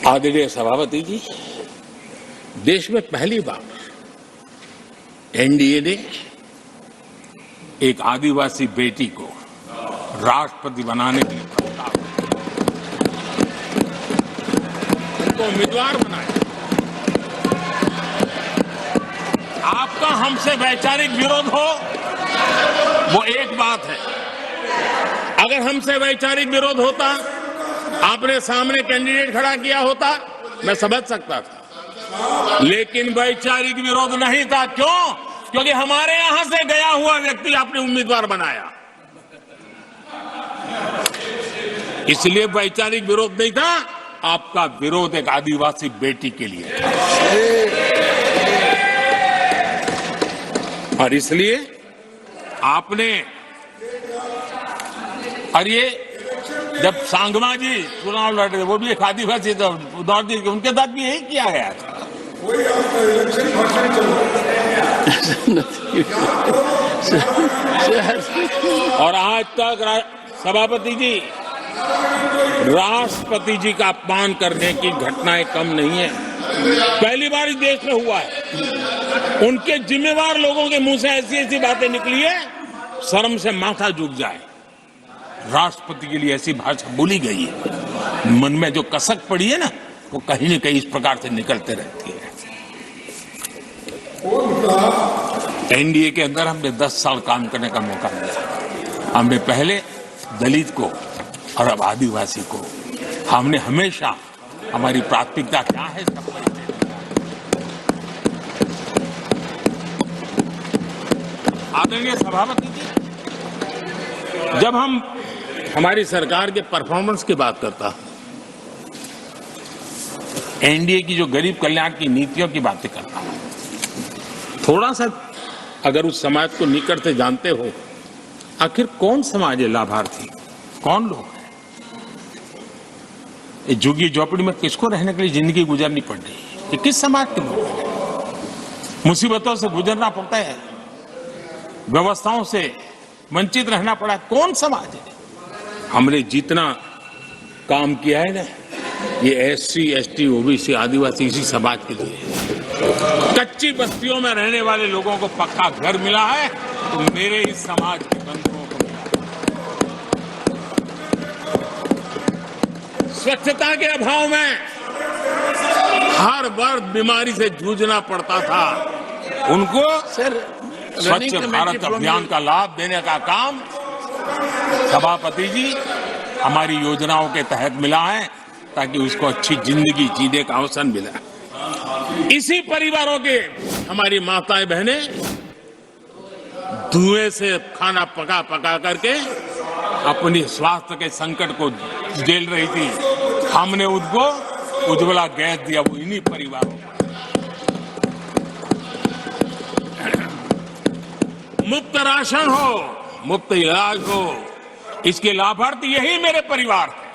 आदरणीय सभापति जी, देश में पहली बार एनडीए ने एक आदिवासी बेटी को राष्ट्रपति बनाने के लिए प्रस्ताव उनको उम्मीदवार बनाया। आपका हमसे वैचारिक विरोध हो वो एक बात है, अगर हमसे वैचारिक विरोध होता, आपने सामने कैंडिडेट खड़ा किया होता, मैं समझ सकता था, लेकिन वैचारिक विरोध नहीं था। क्यों? क्योंकि हमारे यहां से गया हुआ व्यक्ति आपने उम्मीदवार बनाया, इसलिए वैचारिक विरोध नहीं था। आपका विरोध एक आदिवासी बेटी के लिए था और इसलिए आपने, और ये जब सांगमा जी चुनाव लड़ रहे वो भी एक आदिवासी नॉर्थ ईस्ट के, उनके साथ भी यही किया गया था। और आज तक सभापति जी, राष्ट्रपति जी का अपमान करने की घटनाएं कम नहीं है, पहली बार इस देश में हुआ है। उनके जिम्मेवार लोगों के मुंह से ऐसी ऐसी बातें निकली है, शर्म से माथा झुक जाए। राष्ट्रपति के लिए ऐसी भाषा बोली गई है, मन में जो कसक पड़ी है ना, वो कहीं न कहीं इस प्रकार से निकलते रहती है। एनडीए के अंदर हमने 10 साल काम करने का मौका मिला। हमने पहले दलित को और अब आदिवासी को, हमने हमेशा, हमारी प्राथमिकता क्या है सब आदरणीय सभापति जी, जब हम हमारी सरकार के परफॉर्मेंस की बात करता हूं, एनडीए की जो गरीब कल्याण की नीतियों की बातें करता हूं, थोड़ा सा अगर उस समाज को निकट से जानते हो, आखिर कौन समाज है लाभार्थी, कौन लोग हैं? ये झुग्गी झोपड़ी में किसको रहने के लिए जिंदगी गुजरनी पड़ रही है? ये किस समाज के लोग हैं? मुसीबतों से गुजरना पड़ता है, व्यवस्थाओं से वंचित रहना पड़ा है, कौन समाज है? हमने जितना काम किया है ना, ये एससी, एसटी, ओबीसी, आदिवासी, इसी समाज के लिए। कच्ची बस्तियों में रहने वाले लोगों को पक्का घर मिला है, तो मेरे इस समाज के बंधुओं को मिला। स्वच्छता के अभाव में हर वर्ग बीमारी से जूझना पड़ता था, उनको स्वच्छ भारत अभियान का लाभ देने का काम सभापति जी हमारी योजनाओं के तहत मिला है, ताकि उसको अच्छी जिंदगी जीने का अवसर मिला। इसी परिवारों के हमारी माताएं बहनें धुएं से खाना पका पका करके अपनी स्वास्थ्य के संकट को झेल रही थी, हमने उनको उज्ज्वला गैस दिया, वो इन्हीं परिवारों को। मुफ्त राशन हो, मुफ्त इलाज हो, इसके लाभार्थी यही मेरे परिवार हैं,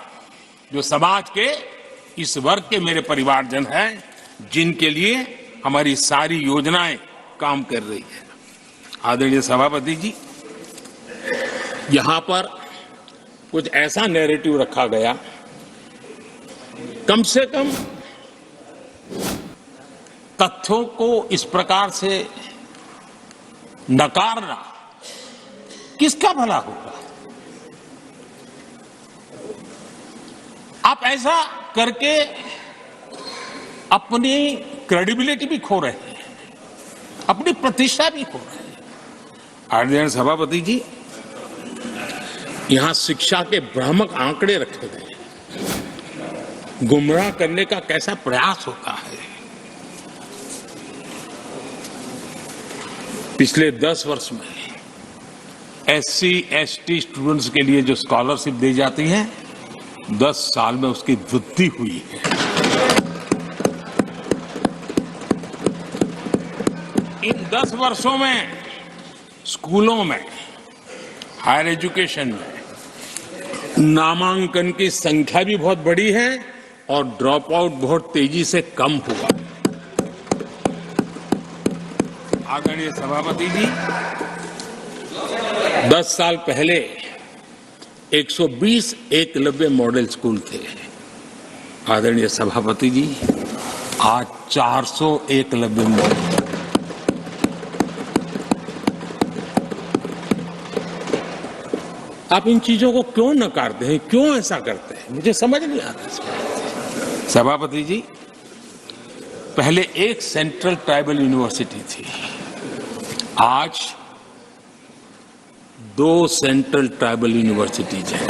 जो समाज के इस वर्ग के मेरे परिवारजन हैं, जिनके लिए हमारी सारी योजनाएं काम कर रही है। आदरणीय सभापति जी, यहां पर कुछ ऐसा नैरेटिव रखा गया, कम से कम तथ्यों को इस प्रकार से नकारना किसका भला होगा? आप ऐसा करके अपनी क्रेडिबिलिटी भी खो रहे हैं, अपनी प्रतिष्ठा भी खो रहे हैं। आदरणीय सभापति जी, यहां शिक्षा के भ्रामक आंकड़े रखे गए, गुमराह करने का कैसा प्रयास होता है। पिछले 10 वर्ष में एससी, एसटी स्टूडेंट्स के लिए जो स्कॉलरशिप दी जाती है, 10 साल में उसकी वृद्धि हुई है। इन 10 वर्षों में स्कूलों में, हायर एजुकेशन में नामांकन की संख्या भी बहुत बढ़ी है और ड्रॉप आउट बहुत तेजी से कम हुआ। आदरणीय सभापति जी, 10 साल पहले 120 एकलव्य मॉडल स्कूल थे, आदरणीय सभापति जी, आज 400 एकलव्य मौत। आप इन चीजों को क्यों नकारते हैं, क्यों ऐसा करते हैं, मुझे समझ नहीं आ रहा। सभापति जी, पहले एक सेंट्रल ट्राइबल यूनिवर्सिटी थी, आज 2 सेंट्रल ट्राइबल यूनिवर्सिटीज हैं।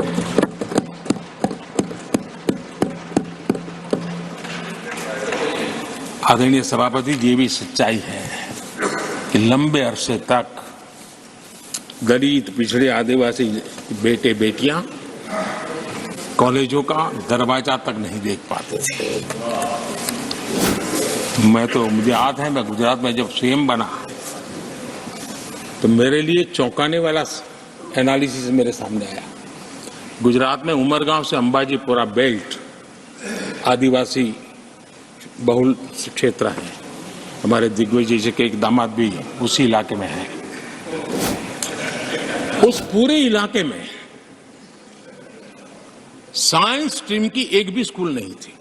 आदरणीय सभापति जी, ये भी सच्चाई है कि लंबे अरसे तक दलित, पिछड़े, आदिवासी बेटे बेटियां कॉलेजों का दरवाजा तक नहीं देख पाते थे। मुझे याद है, मैं गुजरात में जब सीएम बना तो मेरे लिए चौंकाने वाला एनालिसिस मेरे सामने आया। गुजरात में उमरगांव से अंबाजीपुरा बेल्ट आदिवासी बहुल क्षेत्र है। हमारे दिग्विजय जी के एक दामाद भी उसी इलाके में है। उस पूरे इलाके में साइंस स्ट्रीम की एक भी स्कूल नहीं थी।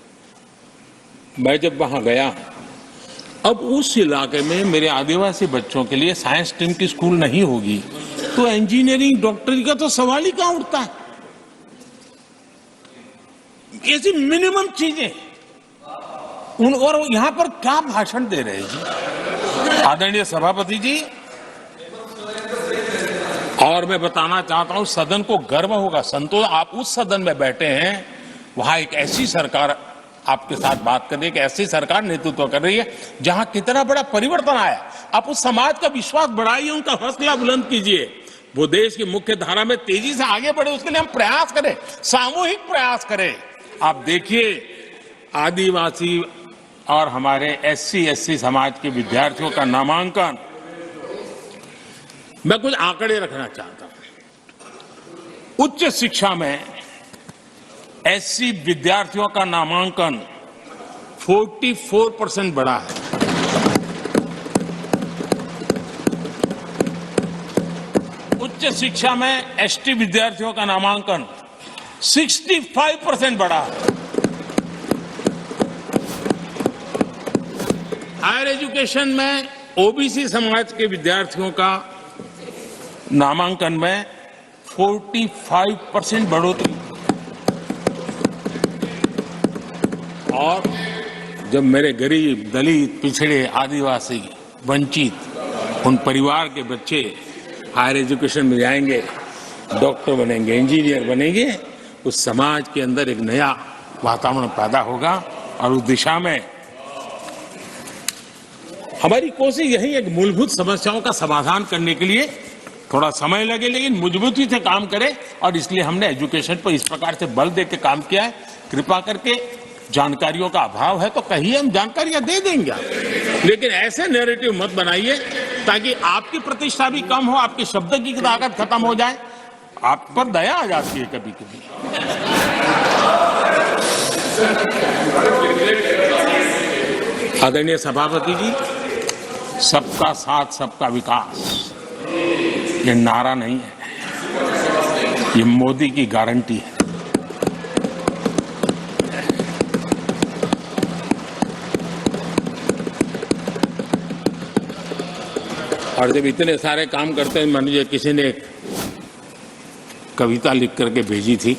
मैं जब वहां गया, अब उस इलाके में मेरे आदिवासी बच्चों के लिए साइंस स्ट्रीम की स्कूल नहीं होगी तो इंजीनियरिंग, डॉक्टरी का तो सवाल ही कहां उठता है। ऐसी मिनिमम चीजें और यहां पर क्या भाषण दे रहे हैं जी आदरणीय सभापति जी। और मैं बताना चाहता हूं, सदन को गर्व होगा, संतोष, आप उस सदन में बैठे हैं, वहां एक ऐसी सरकार आपके साथ बात कर रही है कि ऐसी सरकार नेतृत्व कर रही है जहां कितना बड़ा परिवर्तन आया। आप उस समाज का विश्वास बढ़ाइए, उनका हौसला बुलंद कीजिए, वो देश की मुख्य धारा में तेजी से आगे बढ़े, उसके लिए हम प्रयास करें, सामूहिक प्रयास करें। आप देखिए, आदिवासी और हमारे SC/SC समाज के विद्यार्थियों का नामांकन, मैं कुछ आंकड़े रखना चाहता हूं। उच्च शिक्षा में SC विद्यार्थियों का नामांकन 44% बढ़ा है। उच्च शिक्षा में ST विद्यार्थियों का नामांकन 65% बढ़ा है। हायर एजुकेशन में OBC समाज के विद्यार्थियों का नामांकन में 45% बढ़ोतरी। और जब मेरे गरीब, दलित, पिछड़े, आदिवासी, वंचित उन परिवार के बच्चे हायर एजुकेशन में जाएंगे, डॉक्टर बनेंगे, इंजीनियर बनेंगे, उस समाज के अंदर एक नया वातावरण पैदा होगा। और उस दिशा में हमारी कोशिश यही है कि मूलभूत समस्याओं का समाधान करने के लिए थोड़ा समय लगे लेकिन मजबूती से काम करें। और इसलिए हमने एजुकेशन पर इस प्रकार से बल देकर काम किया है। कृपा करके, जानकारियों का अभाव है तो कहिए, हम जानकारियां दे देंगे, लेकिन ऐसे नैरेटिव मत बनाइए ताकि आपकी प्रतिष्ठा भी कम हो, आपके शब्द की ताकत खत्म हो जाए। आप पर दया आ जाती है कभी कभी। आदरणीय सभापति जी, सबका साथ सबका विकास ये नारा नहीं है, ये मोदी की गारंटी है। और जब इतने सारे काम करते हैं, मान लीजिए किसी ने कविता लिख करके भेजी थी,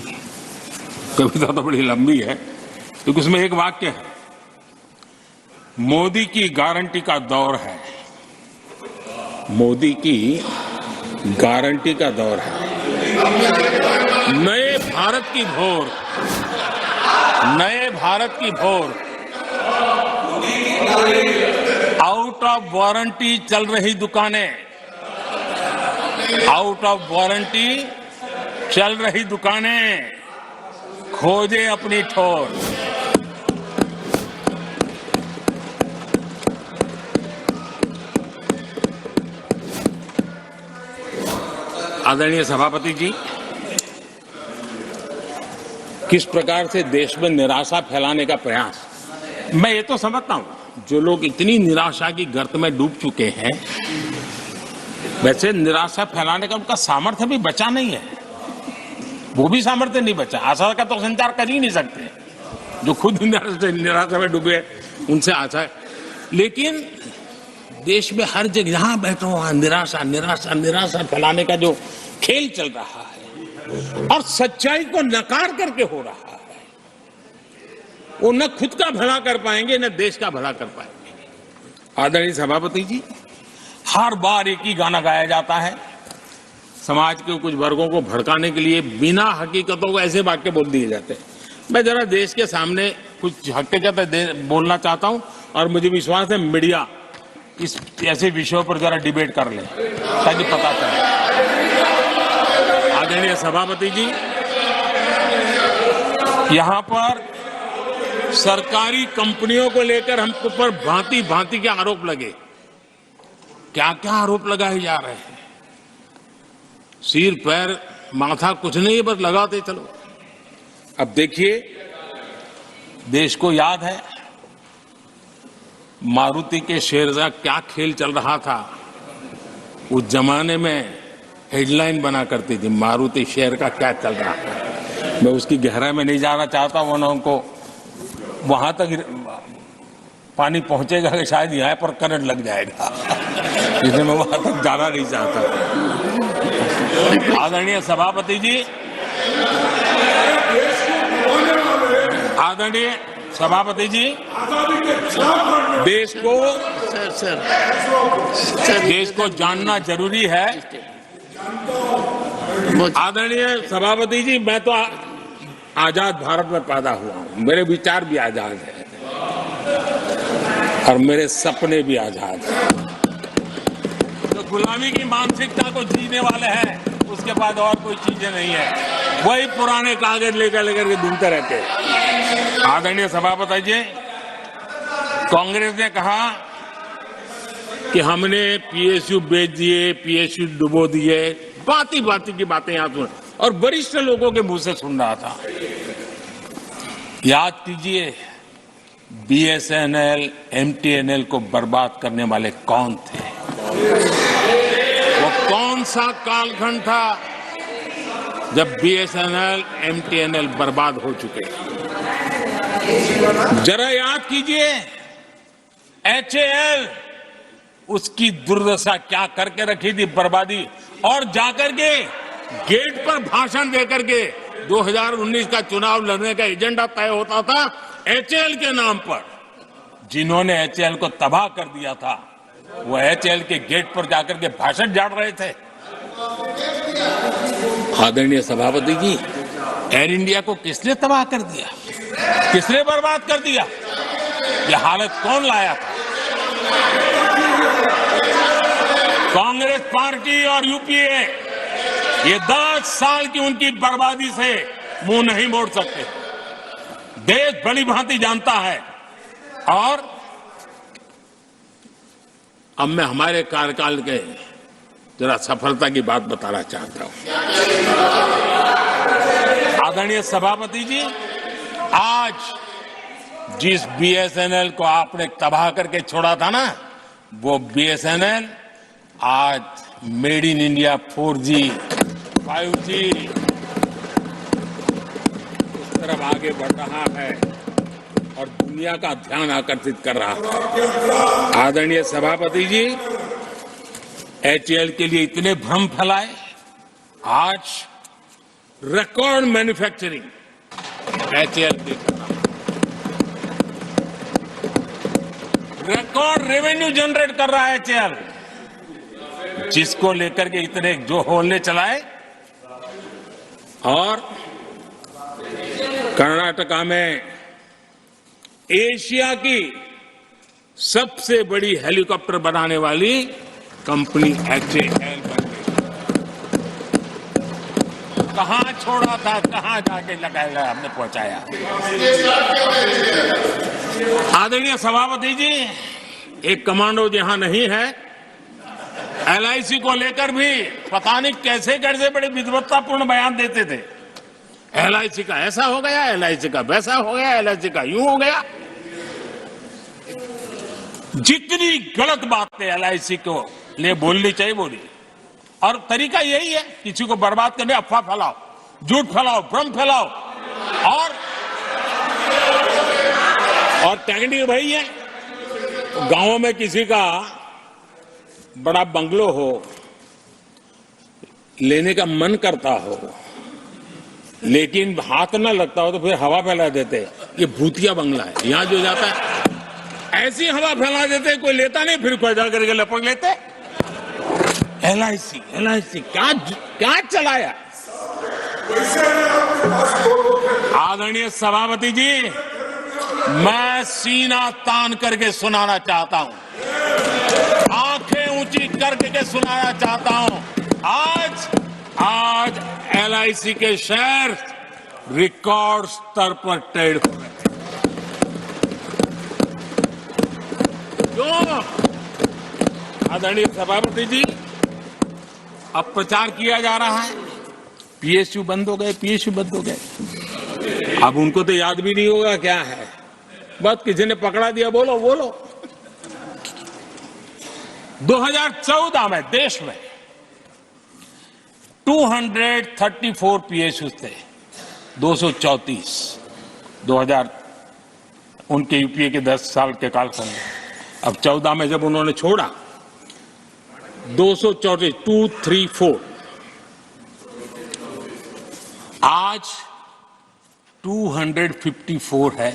कविता तो बड़ी लंबी है, तो उसमें एक वाक्य है, मोदी की गारंटी का दौर है, मोदी की गारंटी का दौर है, नए भारत की भोर, नए भारत की भोर, आउट ऑफ वारंटी चल रही दुकानें, आउट ऑफ वारंटी चल रही दुकानें, खोजे अपनी ठोर। आदरणीय सभापति जी, किस प्रकार से देश में निराशा फैलाने का प्रयास, मैं ये तो समझता हूं, जो लोग इतनी निराशा की गर्त में डूब चुके हैं, वैसे निराशा फैलाने का उनका सामर्थ्य भी बचा नहीं है, वो भी सामर्थ्य नहीं बचा, आशा का तो संचार कर ही नहीं सकते। जो खुद निराशा में डूबे उनसे आशा है। लेकिन देश में हर जगह जहां बैठो वहां निराशा निराशा निराशा फैलाने का जो खेल चल रहा है और सच्चाई को नकार करके हो रहा है, वो न खुद का भला कर पाएंगे न देश का भला कर पाएंगे। आदरणीय सभापति जी, हर बार एक ही गाना गाया जाता है, समाज के कुछ वर्गों को भड़काने के लिए बिना हकीकतों को ऐसे वाक्य बोल दिए जाते हैं। मैं जरा देश के सामने कुछ हकीकत बोलना चाहता हूं और मुझे विश्वास है मीडिया इस ऐसे विषयों पर जरा डिबेट कर ले ताकि पता चले। आदरणीय सभापति जी, यहां पर सरकारी कंपनियों को लेकर हम पर भांति भांति के आरोप लगे। क्या क्या आरोप लगाए जा रहे हैं, सिर पैर माथा कुछ नहीं बस लगाते चलो। अब देखिए, देश को याद है मारुति के शेयर का क्या खेल चल रहा था। उस जमाने में हेडलाइन बना करती थी मारुति शेयर का क्या चल रहा था। मैं उसकी गहराई में नहीं जाना चाहता, वरना उनको वहां तक पानी पहुंचेगा कि शायद यहाँ पर करंट लग जाएगा, इसलिए मैं वहां तक जाना नहीं चाहता। आदरणीय सभापति जी, आदरणीय सभापति जी, देश को जानना जरूरी है। आदरणीय सभापति जी, मैं तो आजाद भारत में पैदा हुआ हूं, मेरे विचार भी आजाद है और मेरे सपने भी आजाद हैं। तो गुलामी की मानसिकता को जीने वाले हैं, उसके बाद और कोई चीजें नहीं है, वही पुराने कागज लेकर के घूमते रहते हैं। आदरणीय सभापति जी, कांग्रेस ने कहा कि हमने पीएसयू बेच दिए, पीएसयू डुबो दिए, बाती बाती की बातें यहां सुन और वरिष्ठ लोगों के मुंह से सुन रहा था। याद कीजिए, बीएसएनएल, एमटीएनएल को बर्बाद करने वाले कौन थे? वो कौन सा कालखंड था जब बीएसएनएल, एमटीएनएल बर्बाद हो चुके? जरा याद कीजिए, एचएएल उसकी दुर्दशा क्या करके रखी थी, बर्बादी, और जाकर के गेट पर भाषण देकर के 2019 का चुनाव लड़ने का एजेंडा तय होता था एचएएल के नाम पर। जिन्होंने एचएएल को तबाह कर दिया था वो एचएएल के गेट पर जाकर के भाषण झाड़ रहे थे। आदरणीय सभापति जी, एयर इंडिया को किसने तबाह कर दिया, किसने बर्बाद कर दिया? ये हालत कौन लाया था? कांग्रेस पार्टी और यूपीए। ये 10 साल की उनकी बर्बादी से मुंह नहीं मोड़ सकते। देश भली भांति जानता है। और अब मैं हमारे कार्यकाल के जरा सफलता की बात बताना चाहता हूं। आदरणीय सभापति जी, आज जिस बीएसएनएल को आपने तबाह करके छोड़ा था ना, वो बीएसएनएल आज made in India 4G, 5G उस तरफ आगे बढ़ रहा है और दुनिया का ध्यान आकर्षित कर रहा है। आदरणीय सभापति जी, एचएएल के लिए इतने भ्रम फैलाए, आज रिकॉर्ड मैन्युफैक्चरिंग एचएएल की कर रहा है, रिकॉर्ड रेवेन्यू जनरेट कर रहा है एचएएल, जिसको लेकर के इतने जो होने चलाए। और कर्नाटका में एशिया की सबसे बड़ी हेलीकॉप्टर बनाने वाली कंपनी एचएएल बन गई। कहां छोड़ा था, कहां जाके लगाया, हमने पहुंचाया। आदरणीय सभापति जी, एक कमांडो जहां नहीं है, एलआईसी को लेकर भी पता नहीं कैसे कैसे बड़े विद्वत्तापूर्ण बयान देते थे। एलआईसी का ऐसा हो गया, एलआईसी का वैसा हो गया, एलआईसी का यूं हो गया। जितनी गलत बातें एलआईसी को लिए बोलनी चाहिए बोली, और तरीका यही है, किसी को बर्बाद करने अफवाह फैलाओ, झूठ फैलाओ, भ्रम फैलाओ और और टेक्निक भाई है, गांवों में किसी का बड़ा बंगलो हो, लेने का मन करता हो, लेकिन हाथ न लगता हो तो फिर हवा फैला देते, ये भूतिया बंगला है, यहां जो जाता है ऐसी हवा फैला देते, कोई लेता नहीं, फिर पैदा करके लपक लेते। एलआईसी क्या क्या चलाया। आदरणीय सभापति जी, मैं सीना तान करके सुनाना चाहता हूं, आंखें ऊंची करके सुनाना चाहता हूं, आज एलआईसी के शेयर रिकॉर्ड स्तर पर ट्रेड हो रहे हैं। क्यों? आदरणीय सभापति जी, अब प्रचार किया जा रहा है, पीएसयू बंद हो गए, अब उनको तो याद भी नहीं होगा क्या है, बस किसी ने पकड़ा दिया, बोलो। 2014 में देश में 234 पीएसयू थे, 234 2000 उनके यूपीए के 10 साल के कालखंड में। अब 14 में जब उन्होंने छोड़ा 234 आज 254 है।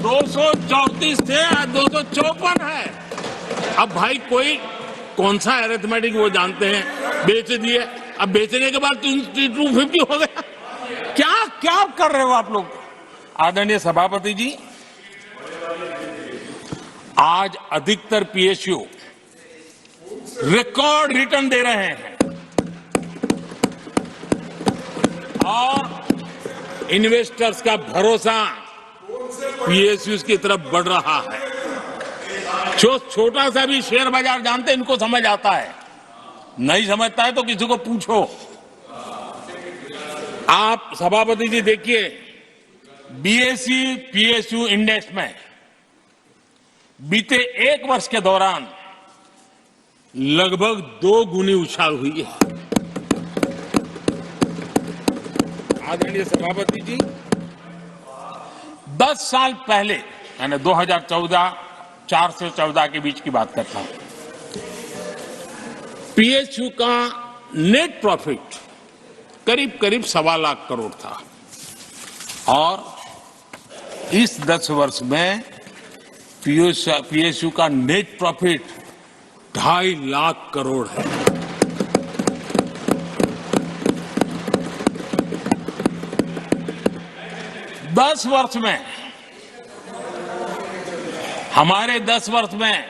234 थे, आज 254 है। अब भाई कोई कौन सा अरिथमेटिक वो जानते हैं, बेच दिए, अब बेचने के बाद 250 हो गया। क्या कर रहे हो आप लोग? आदरणीय सभापति जी, आज अधिकतर पीएसयू रिकॉर्ड रिटर्न दे रहे हैं और इन्वेस्टर्स का भरोसा पीएसयू की तरफ बढ़ रहा है। जो छोटा सा भी शेयर बाजार जानते हैं, इनको समझ आता है, नहीं समझता है तो किसी को पूछो। आप सभापति जी देखिए, बीएसई पीएसयू इंडेक्स में बीते 1 वर्ष के दौरान लगभग 2 गुनी उछाल हुई है। आदरणीय सभापति जी, 10 साल पहले, यानी 2014 4 से 14 के बीच की बात करता हूं, पीएसयू का नेट प्रॉफिट करीब 1.25 लाख करोड़ था और इस 10 वर्ष में पीएसयू का नेट प्रॉफिट 2.5 लाख करोड़ है। हमारे 10 वर्ष में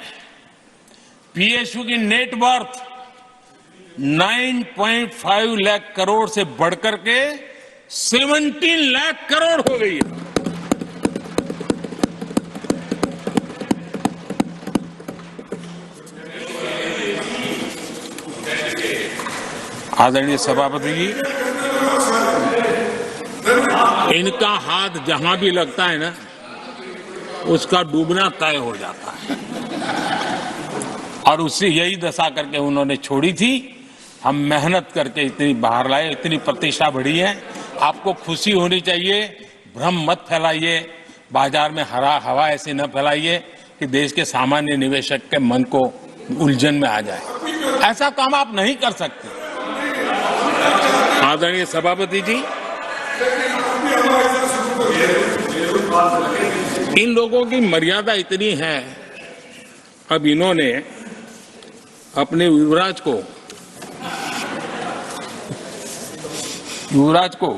पीएसयू की नेट वर्थ 9.5 लाख करोड़ से बढ़कर के 17 लाख करोड़ हो गई है। आदरणीय सभापति जी, इनका हाथ जहां भी लगता है ना, उसका डूबना तय हो जाता है और उससे यही दशा करके उन्होंने छोड़ी थी। हम मेहनत करके इतनी बाहर लाए, इतनी प्रतिष्ठा बढ़ी है। आपको खुशी होनी चाहिए, भ्रम मत फैलाइए, बाजार में हवा ऐसी न फैलाइए कि देश के सामान्य निवेशक के मन को उलझन में आ जाए। ऐसा काम आप नहीं कर सकते। आदरणीय सभापति जी, इन लोगों की मर्यादा इतनी है, अब इन्होंने अपने युवराज को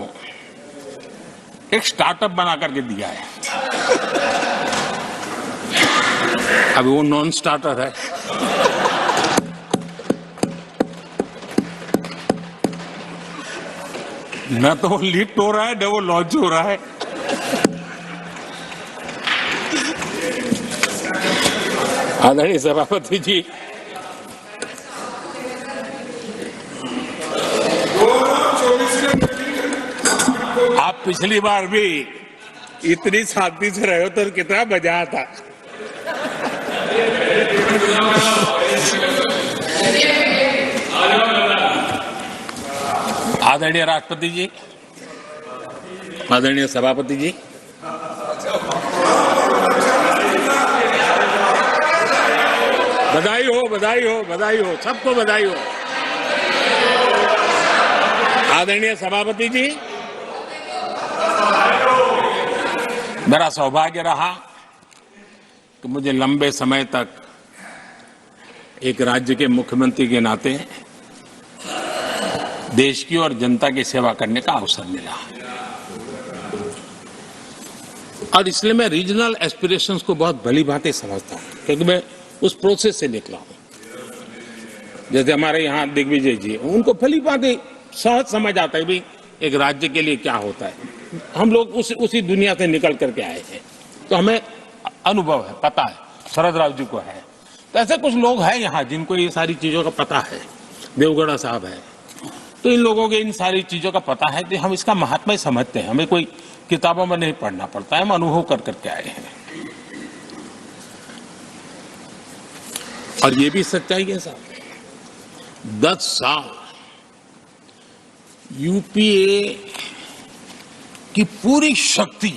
एक स्टार्टअप बना करके दिया है। अभी वो नॉन स्टार्टर है। न तो वो लिफ्ट हो रहा है, न वो लॉन्च हो रहा है। आदरणीय सभापति जी, आप पिछली बार भी इतनी शांति से रहे हो तो कितना मजा आता। आदरणीय राष्ट्रपति जी, आदरणीय सभापति जी, बधाई हो, बधाई हो, बधाई हो, सबको बधाई हो। आदरणीय सभापति जी, मेरा सौभाग्य रहा कि मुझे लंबे समय तक एक राज्य के मुख्यमंत्री के नाते देश की और जनता की सेवा करने का अवसर मिला, और इसलिए मैं रीजनल एस्पिरेशंस को बहुत भली भांति समझता हूं, क्योंकि मैं उस प्रोसेस से निकला हूं। जैसे हमारे यहाँ दिग्विजय जी, उनको भली भांति सहज समझ आता है भी एक राज्य के लिए क्या होता है। हम लोग उसी दुनिया से निकल करके आए हैं, तो हमें अनुभव है, पता है। शरद राव जी को है, तो ऐसे कुछ लोग हैं यहाँ जिनको ये सारी चीजों का पता है। देवगढ़ा साहब है, तो इन लोगों के इन सारी चीजों का पता है, तो हम इसका महात्मा समझते हैं। हमें कोई किताबों में नहीं पढ़ना पड़ता है, हम अनुभव कर करके आए हैं। और ये भी सच्चाई है साहब, 10 साल यूपीए की पूरी शक्ति